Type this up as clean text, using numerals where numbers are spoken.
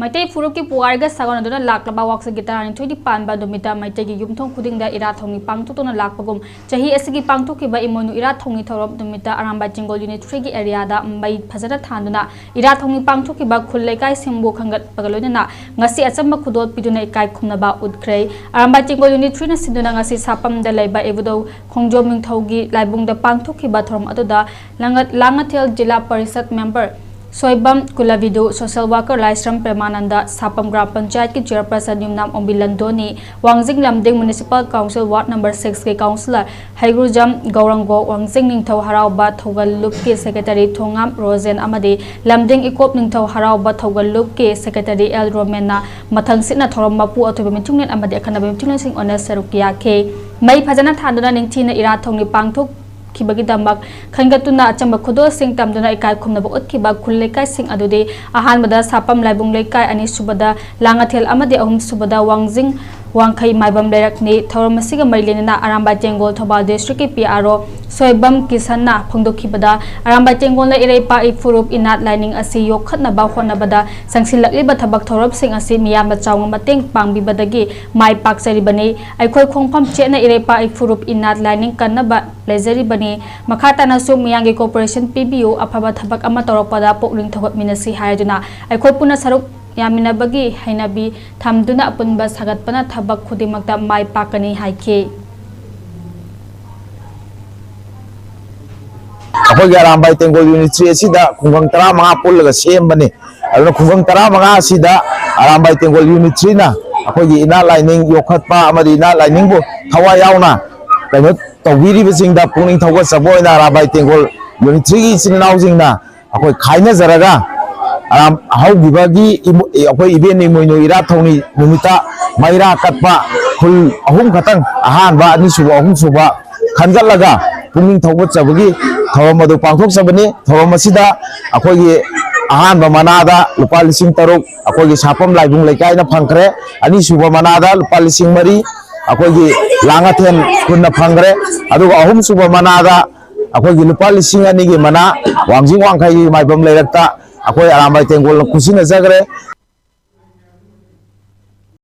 Maitai Furuk ki puarga sagon aduna laklaba waksa gitaran thoi di panba domita maitai gi yumthong khudingda ira thongi pangthutuna lakpagum chahi asigi pangthuki ba imonu ira thongi thorom domita Achamba Jingol Unit 3 gi area da mai phajana thanduna ira thongi pangthuki ba khullai kai simbo khangat pagalona ngasi Achamba Khudol Piduna Ekaikhumnaba Utkhre Achamba Jingol Unit 3 na siduna ngasi sapam da laiba ebudo khongjom mingthogi laibung da pangthuki ba thorom aduda langathel jila parisad member Soibam Kulavidu Social Worker Laisram Premananda Sapam Gram Panchayat ki Chairperson Yumnam Ombilandoni Wangjing Lamding Municipal Council Ward number 6 ke Councillor Hairujam Gaurango Wangjing Ningthau Harauba Thogalup ke Secretary Thongam Rosen Amadi Lamding Ikop Ningthau Harauba Thogalup ke Secretary El Romena Mathang Sitna Thorom Mapu Athobe Mitunglen Amadi Akhanaba Mitunglen Sing Honest Sarukia ke Mai Phajana Thanduna Ningthina Ira Thongni Pangthuk Kibagi Dambak Khangatuna Achamba Khudol Sing Tamduna Ekaikhumnaba Utkiba Khullekai Sing Adude Ahanbada Sapam Laibung Lekai Ani Subada Langathel Amadi Ahum Subada Wangjing Wangkai Maibam Lerakni Thoramasiga Marilena Achamba Jingol Thobal District PRO Soibam Kisanna Phongdokhibada Achamba Jingol la Ireipa Ifurup Inat Lining Asi Yokhatnaba Honabada Sangsilakliba Thabak Thorop Sing Asi Miyamna Chawng Mateng Pangbibadagi Mai Paksaribani Aikhoi Khongpham Chena Ireipa Ifurup Inat Lining Kannaba Lezaribani Makhatana Sum Miyangi Corporation PBU Afaba Thabak Ama Toropada Pokling Thawat Minasi Hayaduna Aikhoi Puna Saruk Yaminabagi Hainabi Thamduna Apunba Sagatpana Thabak Khudimakta Mai Pakani Haike Akhoi Achamba Jingol Unit 3 asida khunggang 15 pullaga sembani aduna khunggang 15 asida Achamba Jingol Unit 3 na akhoi ina lining yokhatpa amadi ina lining bu thawa yauna kaino tawiri bisingda puning thawa saboina Achamba Jingol Unit 3 gi sinau jingna akhoi khaina jaraga how gibagi akhoi event moino ira thoni numita maira katpa khul ahum khatang ahan ba ani suba ahum suba khanjalaga puning thawa chabagi Thoramadu Pangthok Sabani Thoramasida akhoi ahan ba manada lupa lising taruk akhoi sapam laibung lekai na phangkre ani suba manada lupa lising mari akhoi langathen kunna phangre aduga ahum suba manada akhoi lupa lising ani gi mana wangjing wangkai maibam leirakta akhoi Achamba Jingol kusina jagre